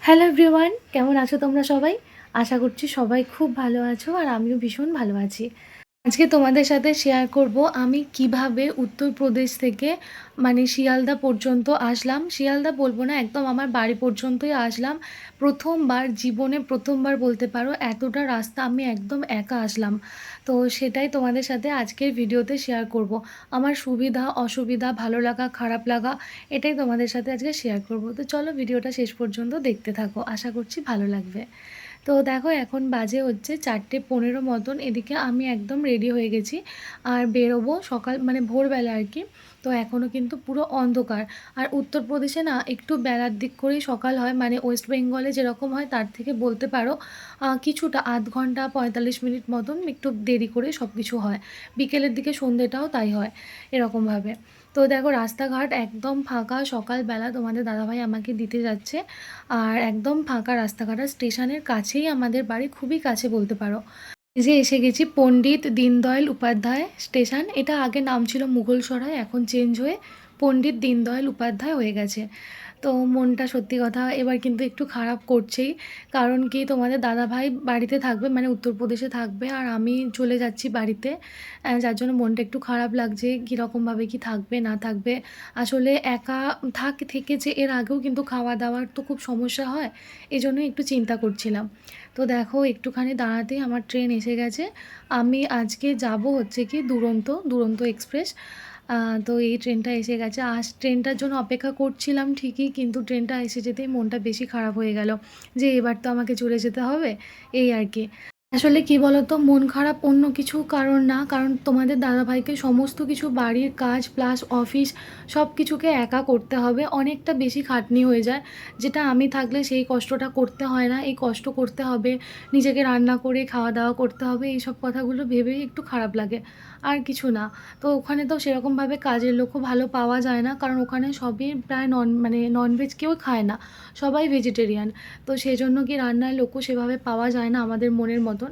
Hello everyone, কেমন আছো তোমরা সবাই? আশা করছি সবাই খুব ভালো আছো আর আমিও ভীষণ ভালো আছি। আজকে তোমাদের সাথে শেয়ার করব আমি কিভাবে উত্তরপ্রদেশ থেকে শিয়ালদা পর্যন্ত আসলাম। শিয়ালদা বলবো না, একদম আমার বাড়ি পর্যন্তই আসলাম। প্রথমবার জীবনে প্রথমবার বলতে পারো এতটা রাস্তা আমি একদম একা আসলাম। তো সেটাই তোমাদের সাথে আজকের ভিডিওতে শেয়ার করব। আমার সুবিধা, অসুবিধা, ভালো লাগা, খারাপ লাগা এটাই তোমাদের সাথে আজকে শেয়ার করব। তো চলো ভিডিওটা শেষ পর্যন্ত দেখতে থাকো, আশা করছি ভালো লাগবে। তো দেখো এখন বাজে হচ্ছে 4:15 মতন। এদিকে আমি একদম রেডি হয়ে গেছি আর বেরোবো সকাল ভোরবেলা আর কি। তো এখনও কিন্তু পুরো অন্ধকার। আর উত্তরপ্রদেশে না একটু বেলার দিক করেই সকাল হয়, ওয়েস্ট বেঙ্গলে যেরকম হয় তার থেকে বলতে পারো কিছুটা আধ ঘন্টা 45 মিনিট মতন একটু দেরি করে সব কিছু হয়। বিকেলের দিকে সন্ধ্যেটাও তাই হয় এরকমভাবে। তো দেখো রাস্তাঘাট একদম ফাঁকা, সকালবেলা তোমাদের দাদাভাই আমাকে দিতে যাচ্ছে। আর একদম ফাঁকা রাস্তাঘাট, আর স্টেশনের কাছেই আমাদের বাড়ি, খুবই কাছে বলতে পারো। এই যে এসে গেছি পণ্ডিত দীনদয়াল উপাধ্যায় স্টেশন। এটা আগে নাম ছিল মুঘলসরাই, এখন চেঞ্জ হয়ে পণ্ডিত দীনদয়াল উপাধ্যায় হয়ে গেছে। তো মনটা সত্যি কথা এবার কিন্তু একটু খারাপ করছেই। কারণ কি, তোমাদের দাদাভাই বাড়িতে থাকবে, উত্তরপ্রদেশে থাকবে, আর আমি চলে যাচ্ছি বাড়িতে। যার জন্য মনটা একটু খারাপ লাগছে, কীরকমভাবে কি থাকবে না থাকবে। আসলে একা থেকেছে এর আগেও, কিন্তু খাওয়া দাওয়ার তো খুব সমস্যা হয়, এই জন্যই একটু চিন্তা করছিলাম। তো দেখো একটুখানি দাঁড়াতেই আমার ট্রেন এসে গেছে। আমি আজকে যাব হচ্ছে কি দুরন্ত এক্সপ্রেস। তো এই ট্রেনটা এসে গেছে। ট্রেনটার জন্য অপেক্ষা করছিলাম ঠিকই, কিন্তু ট্রেনটা এসে যেতেই মনটা বেশি খারাপ হয়ে গেল যে এবার তো আমাকে চলে যেতে হবে, এই আর কি। আসলে কি বলতো, মন খারাপ অন্য কিছু কারণ না, কারণ তোমাদের দাদাভাইকে সমস্ত কিছু বাড়ির কাজ প্লাস অফিস সব কিছুকে একা করতে হবে, অনেকটা বেশি খাটনি হয়ে যায়। যেটা আমি থাকলে সেই কষ্টটা করতে হয় না, এই কষ্ট করতে হবে, নিজেকে রান্না করে খাওয়া দাওয়া করতে হবে, এইসব কথাগুলো ভেবেই একটু খারাপ লাগে, আর কিছু না। তো ওখানে তো সেরকমভাবে কাজের লোকও ভালো পাওয়া যায় না, কারণ ওখানে সবই প্রায় ননভেজ কেউ খায় না, সবাই ভেজিটেরিয়ান। তো সেই জন্য কি রান্নার লোকও সেভাবে পাওয়া যায় না আমাদের মনের মতন,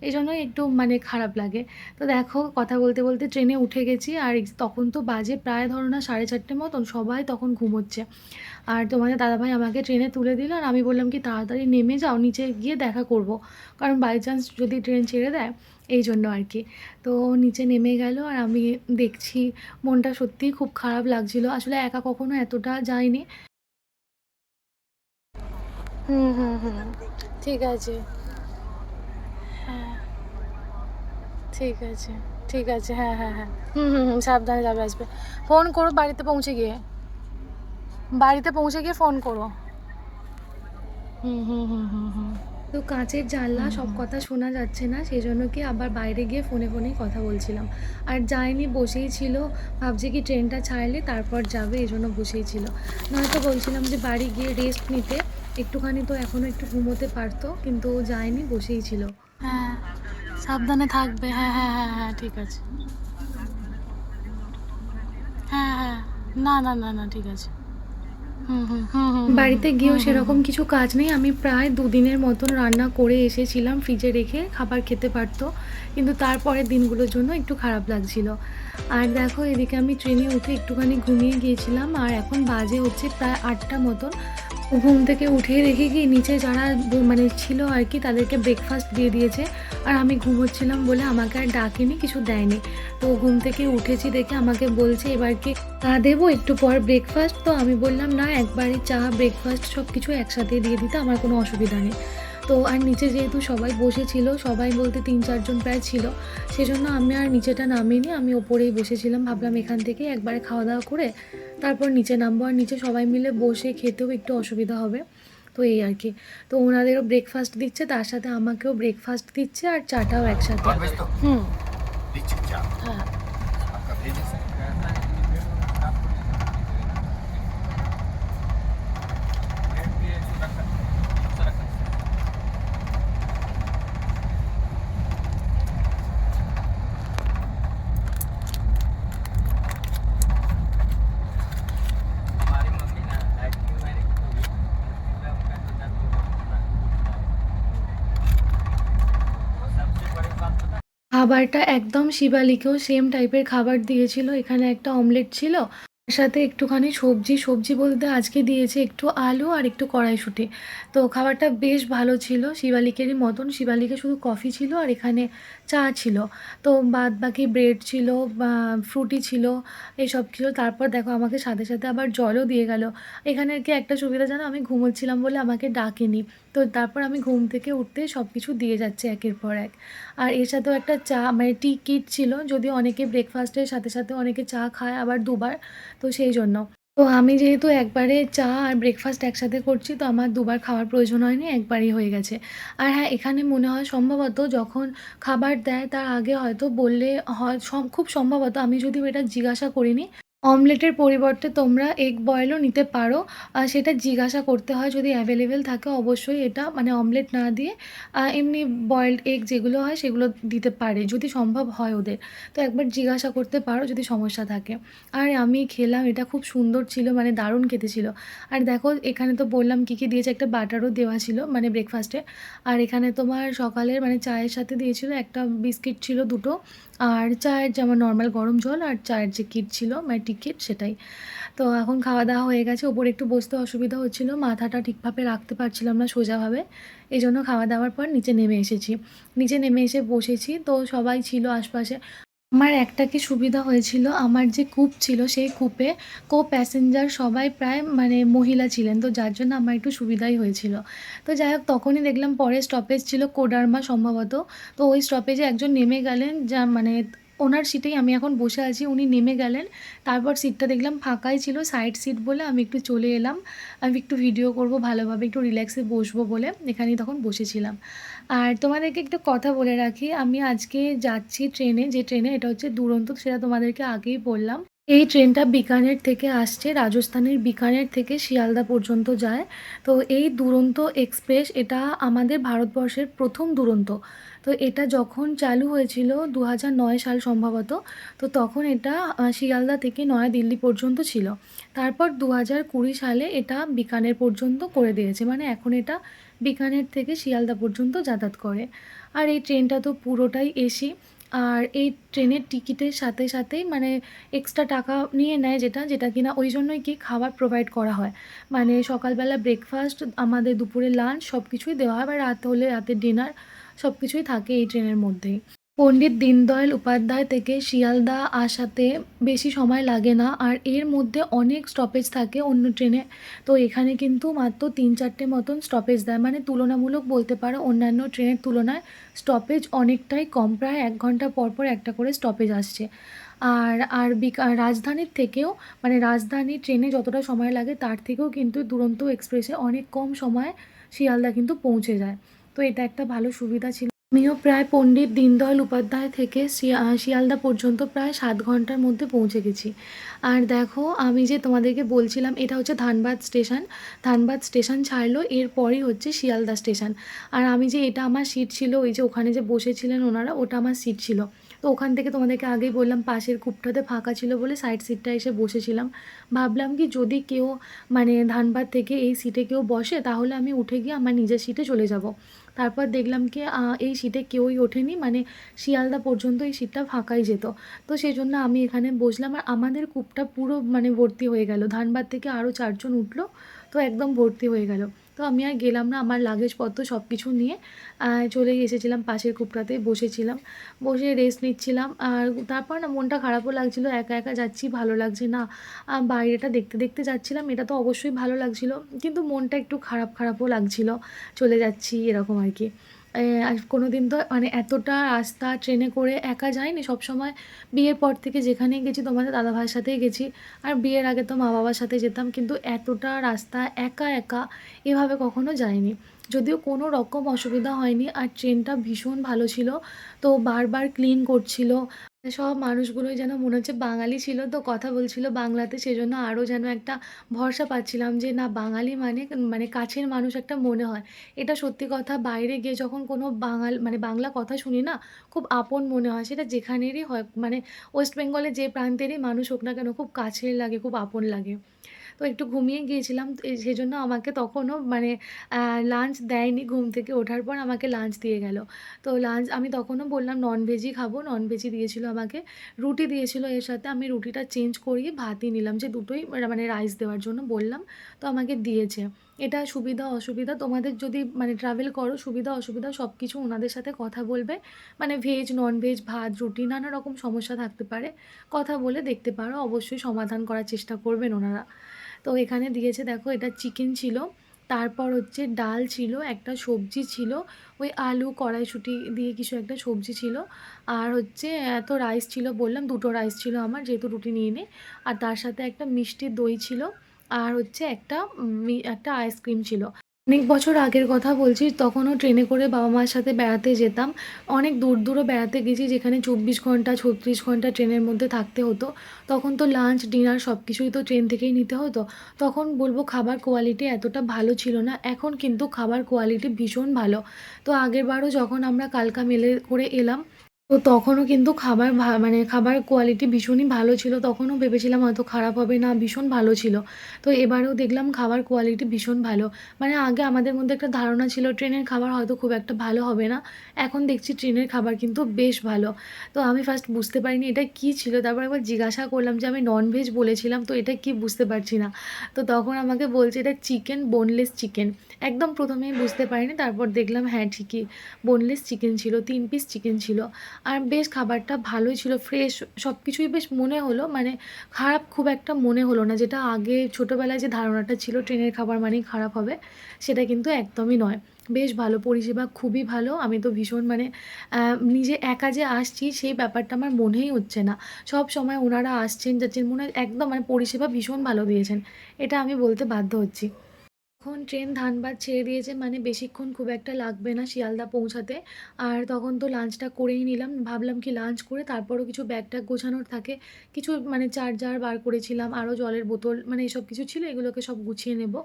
এই জন্যই একটু খারাপ লাগে। তো দেখো কথা বলতে বলতে ট্রেনে উঠে গেছি, আর তখন তো বাজে প্রায় ধরো না 4:30 মতন, সবাই তখন ঘুমোচ্ছে। আর তোমাদের দাদাভাই আমাকে ট্রেনে তুলে দিল, আর আমি বললাম কি তাড়াতাড়ি নেমে যাও, নিচে গিয়ে দেখা করব, কারণ বাই চান্স যদি ট্রেন ছেড়ে দেয়, এই জন্য আর কি। তো নিচে নেমে গেল, আর আমি দেখছি মনটা সত্যিই খুব খারাপ লাগছিল। আসলে একা কখনো এতটা যায়নি। হুম হুম হুম, ঠিক আছে। হ্যাঁ, ঠিক আছে, ঠিক আছে, হ্যাঁ হ্যাঁ হ্যাঁ। হুম হুম হুম, সাবধানে যাবে আসবে। ফোন করো বাড়িতে পৌঁছে গিয়ে ফোন করো। হুম হুম হুম হুম হুম। তো কাঁচের জানলা, সব কথা শোনা যাচ্ছে না, সেই জন্য কি আবার বাইরে গিয়ে ফোনেই কথা বলছিলাম। আর যায়নি, বসেই ছিল, ভাবছি কি ট্রেনটা ছাড়লে তারপর যাবে, এই জন্য বসেই ছিল। নয়তো বলছিলাম যে বাড়ি গিয়ে রেস্ট নিতে, একটুখানি তো এখনও একটু ঘুমোতে পারতো, কিন্তু যায়নি, বসেই ছিল। হ্যাঁ, সাবধানে থাকবে, হ্যাঁ হ্যাঁ হ্যাঁ হ্যাঁ, ঠিক আছে। হ্যাঁ হ্যাঁ, না না না না, ঠিক আছে। বাড়িতে গিয়েও সেরকম কিছু কাজ নেই, আমি প্রায় 2 দিনের মতন রান্না করে এসেছিলাম, ফ্রিজে রেখে খাবার খেতে পারতো, কিন্তু তারপরের দিনগুলোর জন্য একটু খারাপ লাগছিল। আর দেখো এদিকে আমি ট্রেনে উঠে একটুখানি ঘুমিয়ে গিয়েছিলাম, আর এখন বাজে হচ্ছে প্রায় 8টা মতন। ঘুম থেকে উঠে দেখি কি নিচে যারা ছিল আর কি, তাদেরকে ব্রেকফাস্ট দিয়ে দিয়েছে, আর আমি ঘুমোচ্ছিলাম বলে আমাকে আর ডাকেনি, কিছু দেয়নি। তো ঘুম থেকে উঠেছি দেখে আমাকে বলছে এবার কি চা দেবো একটু পর ব্রেকফাস্ট। তো আমি বললাম না, একবারই চা ব্রেকফাস্ট সব কিছু একসাথে দিয়ে দিতে আমার কোনো অসুবিধা নেই। তো আর নিচে যেহেতু সবাই বসেছিল, সবাই বলতে 3-4 জন প্রায় ছিল, সেজন্য আমি আর নিচেটা নামিনি, আমি ওপরেই বসেছিলাম, ভাবলাম এখান থেকে একবারে খাওয়া দাওয়া করে তারপর নিচে নামবো, আর নিচে সবাই মিলে বসে খেতেও একটু অসুবিধা হবে। তো এই আর কি। তো ওনাদেরও ব্রেকফাস্ট দিচ্ছে, তার সাথে আমাকেও ব্রেকফাস্ট দিচ্ছে, আর চাটাও একসাথে। হুম, হ্যাঁ। খাবারটা একদম শিবালিকেও সেম টাইপের খাবার দিয়েছিল, এখানে একটা অমলেট ছিল, সাথে একটুখানি সবজি বলতে আজকে দিয়েছে একটু আলু আর একটু কড়াইশুঁটি। তো খাবারটা বেশ ভালো ছিল, শিবালিকেরই মতন। শিবালিকে শুধু কফি ছিল আর এখানে চা ছিল। তো বাদবাকি ব্রেড ছিল, বা ফ্রুটি ছিল, এসব ছিল। তারপর দেখো আমাকে সাথে আবার জলও দিয়ে গেল। এখানে আর কি একটা সুবিধা জানো, আমি ঘুমোচ্ছিলাম বলে আমাকে ডাকেনি। তো তারপর আমি ঘুম থেকে উঠতেই সব কিছু দিয়ে যাচ্ছে একের পর এক। আর এর সাথেও একটা চা মানে টি কিট ছিল, যদিও অনেকে ব্রেকফাস্টের সাথে অনেকে চা খায় আবার দুবার। তো সেই জন্য। তো আমি যেহেতু একবারে চা আর ব্রেকফাস্ট একসাথে করছি, তো আমার দুবার খাওয়ার প্রয়োজন হয়নি, একবারই হয়ে গেছে। আর হ্যাঁ, এখানে মনে হয় সম্ভবত যখন খাবার দেয় তার আগে হয়তো বললে হয়, খুব সম্ভবত, আমি যদিও এটা জিজ্ঞাসা করিনি, অমলেটের পরিবর্তে তোমরা এগ বয়েলও নিতে পারো। সেটা জিজ্ঞাসা করতে হয়, যদি অ্যাভেলেবেল থাকে অবশ্যই এটা মানে অমলেট না দিয়ে এমনি বয়েলড এগ যেগুলো হয় সেগুলো দিতে পারে, যদি সম্ভব হয় ওদের। তো একবার জিজ্ঞাসা করতে পারো যদি সমস্যা থাকে। আর আমি খেলাম, এটা খুব সুন্দর ছিল, মানে দারুণ খেতে ছিল। আর দেখো এখানে তো বললাম কী দিয়েছে, একটা বাটারও দেওয়া ছিল মানে ব্রেকফাস্টে। আর এখানে তোমার সকালের মানে চায়ের সাথে দিয়েছিল একটা বিস্কিট ছিল দুটো, আর চায়ের যেমন নর্মাল গরম জল, আর চায়ের যে কিট ছিল মানে টিকিট সেটাই। তো এখন খাওয়া দাওয়া হয়ে গেছে, ওপরে একটু বসতে অসুবিধা হচ্ছিল, মাথাটা ঠিকভাবে রাখতে পারছিলাম না সোজাভাবে, এই জন্য খাওয়া দাওয়ার পর নিচে নেমে এসেছি। নিচে নেমে এসে বসেছি, তো সবাই ছিল আশপাশে। আমার একটা কি সুবিধা হয়েছিল, আমার যে কূপ ছিল সেই কূপে প্যাসেঞ্জার সবাই প্রায় মানে মহিলা ছিলেন, তো যার জন্য আমার একটু সুবিধাই হয়েছিল। তো যাই হোক, তখনই দেখলাম পরের স্টপেজ ছিল কোডারমা সম্ভবত। তো ওই স্টপেজে একজন নেমে গেলেন, যা মানে ওনার সিটেই আমি এখন বসে আছি, উনি নেমে গেলেন। তারপর সিটটা দেখলাম ফাঁকাই ছিল, সাইড সিট বলে আমি একটু চলে এলাম। আমি একটু ভিডিও করব ভালোভাবে, একটু রিল্যাক্সে বসবো বলে এখানেই তখন বসেছিলাম। আর তোমাদেরকে একটা কথা বলে রাখি, আমি আজকে যাচ্ছি ট্রেনে, যে ট্রেনে, এটা হচ্ছে দুরন্ত, সেটা তোমাদেরকে আগেই বললাম। এই ট্রেনটা বিকানের থেকে আসছে, রাজস্থানের বিকানের থেকে শিয়ালদা পর্যন্ত যায়। তো এই দুরন্ত এক্সপ্রেস, এটা আমাদের ভারতবর্ষের প্রথম দুরন্ত। তো এটা যখন চালু হয়েছিল 2009 সাল সম্ভবত, তো তখন এটা শিয়ালদা থেকে নয়াদিল্লি পর্যন্ত ছিল। তারপর 2020 সালে এটা বিকানের পর্যন্ত করে দিয়েছে, মানে এখন এটা বিকানের থেকে শিয়ালদা পর্যন্ত যাতায়াত করে। আর এই ট্রেনটা তো পুরোটাই এসি। আর এই ট্রেনের টিকিটের সাথেই মানে এক্সট্রা টাকা নিয়ে নেয়, যেটা কিনা ওই জন্যই কি খাবার প্রোভাইড করা হয়। মানে সকালবেলা ব্রেকফাস্ট, আমাদের দুপুরে লাঞ্চ সব কিছুই দেওয়া হয়, বা রাত হলে রাতের ডিনার সব কিছুই থাকে এই ট্রেনের মধ্যেই। পণ্ডিত দীনদয়াল উপাধ্যায় থেকে শিয়ালদা আসাতে বেশি সময় লাগে না, আর এর মধ্যে অনেক স্টপেজ থাকে অন্য ট্রেনে। তো এখানে কিন্তু মাত্র 3-4টে মতন স্টপেজ দেয়, মানে তুলনামূলক বলতে পারো অন্যান্য ট্রেনের তুলনায় স্টপেজ অনেকটাই কম, প্রায় 1 ঘন্টা পর একটা করে স্টপেজ আসছে। আর রাজধানীর থেকেও, মানে রাজধানী ট্রেনে যতটা সময় লাগে তার থেকেও কিন্তু দুরন্ত এক্সপ্রেসে অনেক কম সময়ে শিয়ালদা কিন্তু পৌঁছে যায়। তো এটা একটা ভালো সুবিধা ছিল। আমিও প্রায় পণ্ডিত দীনদয়াল উপাধ্যায় থেকে শিয়ালদা পর্যন্ত প্রায় 7 ঘন্টার মধ্যে পৌঁছে গেছি। আর দেখো আমি যে তোমাদেরকে বলছিলাম, এটা হচ্ছে ধানবাদ স্টেশন। ধানবাদ স্টেশন ছাড়লো এরপরই হচ্ছে শিয়ালদা স্টেশন। আর আমি যে, এটা আমার সিট ছিল, ওই যে ওখানে যে বসেছিলেন ওনারা, ওটা আমার সিট ছিল। তো ওখান থেকে তোমাদেরকে আগেই বললাম পাশের কূপটাতে ফাঁকা ছিল বলে সাইড সিটটা এসে বসেছিলাম। ভাবলাম কি যদি কেউ মানে ধানবাদ থেকে এই সিটে কেউ বসে তাহলে আমি উঠে গিয়ে আমার নিজের সিটে চলে যাব। তারপর দেখলাম কি এই সিটে কেউই ওঠেনি, মানে শিয়ালদা পর্যন্ত এই সিটটা ফাঁকাই যেত। তো সেজন্য আমি এখানে বসলাম, আর আমাদের কূপটা পুরো মানে ভর্তি হয়ে গেল। ধানবাদ থেকে আরও 4 জন উঠলো, তো একদম ভর্তি হয়ে গেল। তো আমি আর গেলাম না, আমার লাগেজপত্র সব কিছু নিয়ে চলেই এসেছিলাম, পাশের কূপটাতেই বসেছিলাম। বসে রেস্ট নিচ্ছিলাম। আর তারপর না মনটা খারাপও লাগছিলো, একা যাচ্ছি, ভালো লাগছে না। বাইরেটা দেখতে যাচ্ছিলাম, এটা তো অবশ্যই ভালো লাগছিলো, কিন্তু মনটা একটু খারাপও লাগছিলো। চলে যাচ্ছি এরকম আর কি। আর কোনোদিন তো মানে এতটা রাস্তা ট্রেনে করে একা যাইনি। সবসময় বিয়ের পর থেকে যেখানেই গেছি তোমাদের দাদাভাইয়ের সাথেই গেছি। আর বিয়ের আগে তো মা-বাবার সাথে যেতাম, কিন্তু এতটা রাস্তা একা এভাবে কখনো যাইনি। যদিও কোনো রকম অসুবিধা হয়নি, আর ট্রেনটা ভীষণ ভালো ছিল। তো বারবার ক্লিন করছিল। সব মানুষগুলোই যেন মনে হচ্ছে বাঙালি ছিল, তো কথা বলছিল বাংলাতে, সেজন্য আরও যেন একটা ভরসা পাচ্ছিলাম যে না, বাঙালি মানে কাছের মানুষ একটা মনে হয়। এটা সত্যি কথা, বাইরে গিয়ে যখন কোনো মানে বাংলা কথা শুনি না, খুব আপন মনে হয়, সেটা যেখানেরই হয়, মানে ওয়েস্ট বেঙ্গলের যে প্রান্তেরই মানুষ হোক না কেন, খুব কাছের লাগে, খুব আপন লাগে। তো একটু ঘুমিয়ে গিয়েছিলাম। তো সেজন্য আমাকে তখনও মানে লাঞ্চ দেয়নি। ঘুম থেকে ওঠার পর আমাকে লাঞ্চ দিয়ে গেল। তো লাঞ্চ আমি তখনও বললাম ননভেজই খাবো। ননভেজই দিয়েছিল আমাকে। রুটি দিয়েছিল এর সাথে। আমি রুটিটা চেঞ্জ করিয়ে ভাতই নিলাম, যে দুটোই মানে রাইস দেওয়ার জন্য বললাম। তো আমাকে দিয়েছে। এটা সুবিধা অসুবিধা, তোমাদের যদি মানে ট্রাভেল করো, সুবিধা অসুবিধা সব কিছু ওনাদের সাথে কথা বলবে। মানে ভেজ, ননভেজ, ভাত, রুটি নানা রকম সমস্যা থাকতে পারে। কথা বলে দেখতে পারো। অবশ্যই সমাধান করার চেষ্টা করবেন ওনারা। তো এখানে দিয়েছে দেখো, এটা চিকেন ছিল। তারপর হচ্ছে ডাল ছিল, একটা সবজি ছিল, ওই আলু, কড়াইশুঁটি দিয়ে কিছু একটা সবজি ছিল। আর হচ্ছে এত রাইস ছিল বললাম, 2টো রাইস ছিল আমার যেহেতু রুটি নিই নি। আর তার সাথে একটা মিষ্টি দই ছিল। আর হচ্ছে একটা আইসক্রিম ছিল। অনেক বছর আগের কথা বলছি, তখনও ট্রেনে করে বাবা-মার সাথে বেড়াতে যেতাম। অনেক দূরও বেড়াতে গেছি, যেখানে 24 ঘন্টা 36 ঘন্টা ট্রেনের মধ্যে থাকতে হতো। তখন তো লাঞ্চ, ডিনার সব কিছুই তো ট্রেন থেকেই নিতে হতো। তখন বলব খাবার কোয়ালিটি এতটা ভালো ছিল না। এখন কিন্তু খাবার কোয়ালিটি ভীষণ ভালো। তো আগেরবারও যখন আমরা কালকা মেলে করে এলাম, তো তখনও কিন্তু খাবার মানে খাবার কোয়ালিটি ভীষণই ভালো ছিল। তখনও ভেবেছিলাম হয়তো খারাপ হবে না, ভীষণ ভালো ছিল। তো এবারেও দেখলাম খাবার কোয়ালিটি ভীষণ ভালো। মানে আগে আমাদের মধ্যে একটা ধারণা ছিল ট্রেনের খাবার হয়তো খুব একটা ভালো হবে না। এখন দেখছি ট্রেনের খাবার কিন্তু বেশ ভালো। তো আমি ফার্স্ট বুঝতে পারিনি এটা কী ছিল। তারপর একবার জিজ্ঞাসা করলাম যে আমি ননভেজ বলেছিলাম, তো এটা কী বুঝতে পারছি না। তো তখন আমাকে বলছে এটা চিকেন, বোনলেস চিকেন। একদম প্রথমেই বুঝতে পারিনি, তারপর দেখলাম হ্যাঁ ঠিকই বোনলেস চিকেন ছিল, 3 পিস চিকেন ছিল। আর বেশ খাবারটা ভালোই ছিল, ফ্রেশ সব কিছুই বেশ মনে হলো। মানে খারাপ খুব একটা মনে হলো না। যেটা আগে ছোটোবেলায় যে ধারণাটা ছিল ট্রেনের খাবার মানেই খারাপ হবে, সেটা কিন্তু একদমই নয়। বেশ ভালো পরিষেবা, খুবই ভালো। আমি তো ভীষণ মানে নিজে একা যে আসছি সেই ব্যাপারটা আমার মনেই হচ্ছে না। সবসময় ওনারা আসছেন যাচ্ছেন, মনে হয় একদম মানে পরিষেবা ভীষণ ভালো দিয়েছেন। এটা আমি বলতে বাধ্য হচ্ছি। এখন ট্রেন ধানবাদ ছেড়ে দিয়েছে, মানে বেশিক্ষণ খুব একটা লাগবে না শিয়ালদা পৌঁছাতে। আর তখন তো লাঞ্চটা করেই নিলাম। ভাবলাম কি লাঞ্চ করে তারপরও কিছু ব্যাগ ট্যাগ গোছানোর থাকে। কিছু মানে চার্জার বার করেছিলাম, আরও জলের বোতল মানে এসব কিছু ছিল, এগুলোকে সব গুছিয়ে নেব।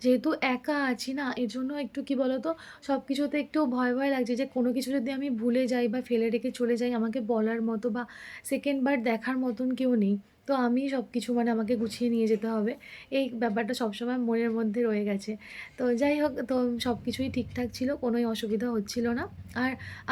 যেহেতু একা আছি না, এজন্য একটু কি বলো তো, সব কিছুতে একটু ভয় লাগছে যে কোনো কিছু যদি আমি ভুলে যাই বা ফেলে রেখে চলে যাই, আমাকে বলার মতো বা সেকেন্ড বার দেখার মতন কেউ নেই। তো আমিই সব কিছু মানে আমাকে গুছিয়ে নিয়ে যেতে হবে। এই ব্যাপারটা সবসময় মনের মধ্যে রয়ে গেছে। তো যাই হোক, তো সব কিছুই ঠিকঠাক ছিল, কোনোই অসুবিধা হচ্ছিল না।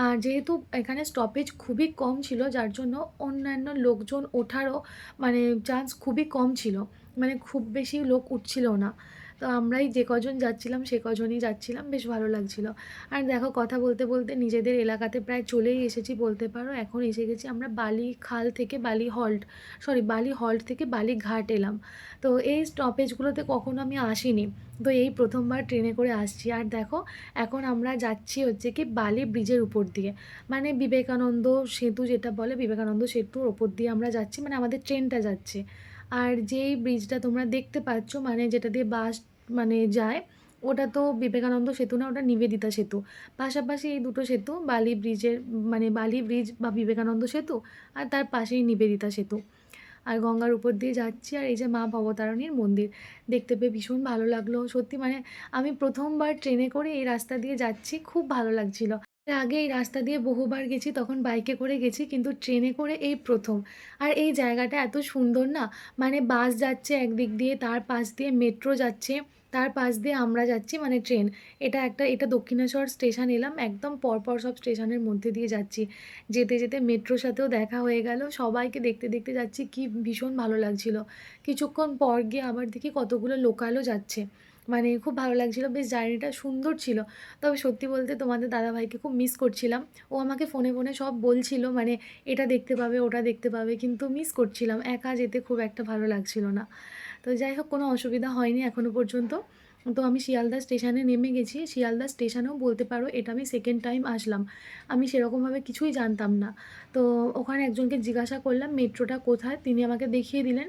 আর যেহেতু এখানে স্টপেজ খুবই কম ছিল, যার জন্য অন্যান্য লোকজন ওঠারও মানে চান্স খুবই কম ছিল। মানে খুব বেশি লোক উঠছিলও না। তো আমরাই যে কজন যাচ্ছিলাম সে কজনই যাচ্ছিলাম, বেশ ভালো লাগছিল। আর দেখো কথা বলতে নিজেদের এলাকাতে প্রায় চলেই এসেছি বলতে পারো। এখন এসে গেছি আমরা বালিখাল থেকে বালি হল্ট থেকে বালিঘাট এলাম। তো এই স্টপেজগুলোতে কখনো আমি আসিনি। তো এই প্রথমবার ট্রেনে করে আসছি। আর দেখো এখন আমরা যাচ্ছি হচ্ছে কি বালি ব্রিজের উপর দিয়ে। মানে বিবেকানন্দ সেতু যেটা বলে, বিবেকানন্দ সেতুর ওপর দিয়ে আমরা যাচ্ছি, মানে আমাদের ট্রেনটা যাচ্ছে। আর যেই ব্রিজটা তোমরা দেখতে পাচ্ছ, মানে যেটা দিয়ে বাস মানে যায়, ওটা তো বিবেকানন্দ সেতু না, ওটা নিবেদিতা সেতু। পাশাপাশি এই দুটো সেতু, বালি ব্রিজের মানে বালি ব্রিজ বা বিবেকানন্দ সেতু, আর তার পাশেই নিবেদিতা সেতু। আর গঙ্গার উপর দিয়ে যাচ্ছি, আর এই যে মা ভবতারিণীর মন্দির দেখতে পেয়ে ভীষণ ভালো লাগলো। সত্যি মানে আমি প্রথমবার ট্রেনে করে এই রাস্তা দিয়ে যাচ্ছি, খুব ভালো লাগছিল। এর আগে এই রাস্তা দিয়ে বহুবার গেছি, তখন বাইকে করে গেছি, কিন্তু ট্রেনে করে এই প্রথম। আর এই জায়গাটা এত সুন্দর না, মানে বাস যাচ্ছে একদিক দিয়ে, তার পাশ দিয়ে মেট্রো যাচ্ছে, তার পাশ দিয়ে আমরা যাচ্ছি মানে ট্রেন। এটা দক্ষিণেশ্বর স্টেশন এলাম, একদম পরপর সব স্টেশনের মধ্যে দিয়ে যাচ্ছি। যেতে যেতে মেট্রোর সাথেও দেখা হয়ে গেল, সবাইকে দেখতে দেখতে যাচ্ছি, কি ভীষণ ভালো লাগছিল। কিছুক্ষণ পর গিয়ে আবার দেখি কতগুলো লোকালও যাচ্ছে, মানে খুব ভালো লাগছিল, বেশ জার্নিটা সুন্দর ছিল। তবে সত্যি বলতে তোমাদের দাদাভাইকে খুব মিস করছিলাম। ও আমাকে ফোনে ফোনে সব বলছিল, মানে এটা দেখতে পাবে ওটা দেখতে পাবে, কিন্তু মিস করছিলাম, একা যেতে খুব একটা ভালো লাগছিল না। তো যাই হোক, কোনো অসুবিধা হয়নি এখনও পর্যন্ত। তো আমি শিয়ালদা স্টেশনে নেমে গেছি। শিয়ালদা স্টেশনেও বলতে পারো এটা আমি সেকেন্ড টাইম আসলাম। আমি সেরকমভাবে কিছুই জানতাম না। তো ওখানে একজনকে জিজ্ঞাসা করলাম মেট্রোটা কোথায়, তিনি আমাকে দেখিয়ে দিলেন।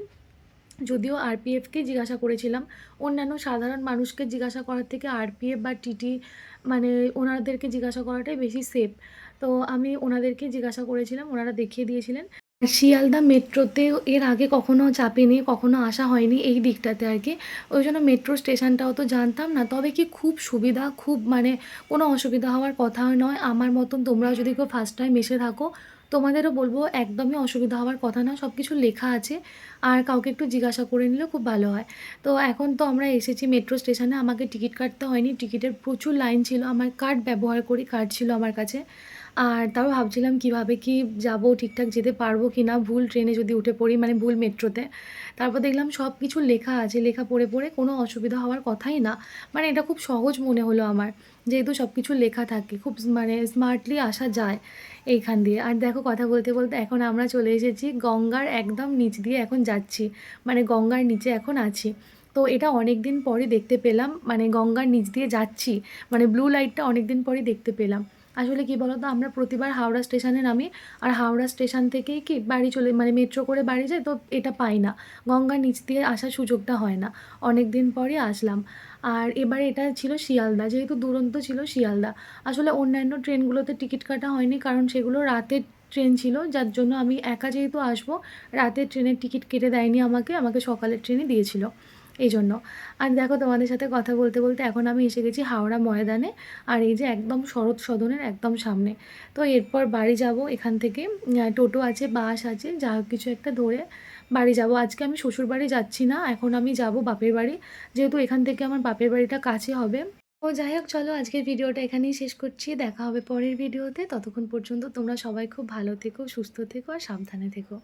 যদিও আরপিএফকেই জিজ্ঞাসা করেছিলাম। অন্যান্য সাধারণ মানুষকে জিজ্ঞাসা করার থেকে আরপিএফ বা টিটি মানে ওনাদেরকে জিজ্ঞাসা করাটাই বেশি সেফ। তো আমি ওনাদেরকে জিজ্ঞাসা করেছিলাম, ওনারা দেখিয়ে দিয়েছিলেন। শিয়ালদা মেট্রোতেও এর আগে কখনো চাপিনি, কখনো আসা হয়নি এই দিকটাতে আর কি। ওই জন্য মেট্রো স্টেশনটাও তো জানতাম না। তবে কি খুব সুবিধা, খুব মানে কোনো অসুবিধা হওয়ার কথা নয়। আমার মতন তোমরাও যদি কেউ ফার্স্ট টাইম এসে থাকো, তোমাদেরও বলব একদমই অসুবিধা হওয়ার কথা না। সব কিছু লেখা আছে। আর কাউকে একটু জিজ্ঞাসা করে নিলে খুব ভালো হয়। তো এখন তো আমরা এসেছি মেট্রো স্টেশনে। আমাকে টিকিট কাটতে হয়নি। টিকিটের প্রচুর লাইন ছিল। আমার কার্ড ব্যবহার করি, কার্ড ছিল আমার কাছে। আর তাও ভাবছিলাম কিভাবে কি যাবো, ঠিকঠাক যেতে পারবো কিনা, ভুল ট্রেনে যদি উঠে পড়ি, মানে ভুল মেট্রোতে। তারপর দেখলাম সব কিছু লেখা আছে। লেখা পড়ে কোনো অসুবিধা হওয়ার কথাই না। মানে এটা খুব সহজ মনে হলো আমার। যেহেতু সব কিছু লেখা থাকে, খুব মানে স্মার্টলি আসা যায় এইখান দিয়ে। আর দেখো কথা বলতে এখন আমরা চলে এসেছি গঙ্গার একদম নিচ দিয়ে এখন যাচ্ছি। মানে গঙ্গার নিচে এখন আছি। তো এটা অনেকদিন পরে দেখতে পেলাম, মানে গঙ্গার নিচ দিয়ে যাচ্ছি। মানে ব্লু লাইটটা অনেকদিন পরেই দেখতে পেলাম। আসলে কি বলো তো, আমরা প্রতিবার হাওড়া স্টেশনে নামি, আর হাওড়া স্টেশন থেকেই কি বাড়ি চলে, মানে মেট্রো করে বাড়ি যাই, তো এটা পাই না। গঙ্গার নিচ দিয়ে আসার সুযোগটা হয় না। অনেকদিন পরে আসলাম। আর এবারে এটা ছিল শিয়ালদা, যেহেতু দুরন্ত ছিল শিয়ালদা। আসলে অন্যান্য ট্রেনগুলোতে টিকিট কাটা হয়নি, কারণ সেগুলো রাতের ট্রেন ছিল, যার জন্য আমি একা যেহেতু আসবো, রাতের ট্রেনের টিকিট কেটে দেয়নি আমাকে সকালের ট্রেনে দিয়েছিল এই জন্য। আর দেখো তোমাদের সাথে কথা বলতে এখন আমি এসে গেছি হাওড়া ময়দানে। আর এই যে একদম শরৎ সদনের একদম সামনে। তো এরপর বাড়ি যাব এখান থেকে। টোটো আছে, বাস আছে, যা হোক কিছু একটা ধরে বাড়ি যাব। আজকে আমি শ্বশুরবাড়ি যাচ্ছি না, এখন আমি যাব বাপের বাড়ি, যেহেতু এখান থেকে আমার বাপের বাড়িটা কাছে হবে। ও যাই হোক, চলো আজকের ভিডিওটা এখানেই শেষ করছি। দেখা হবে পরের ভিডিওতে। ততক্ষণ পর্যন্ত তোমরা সবাই খুব ভালো থেকো, সুস্থ থেকো আর সাবধানে থেকো।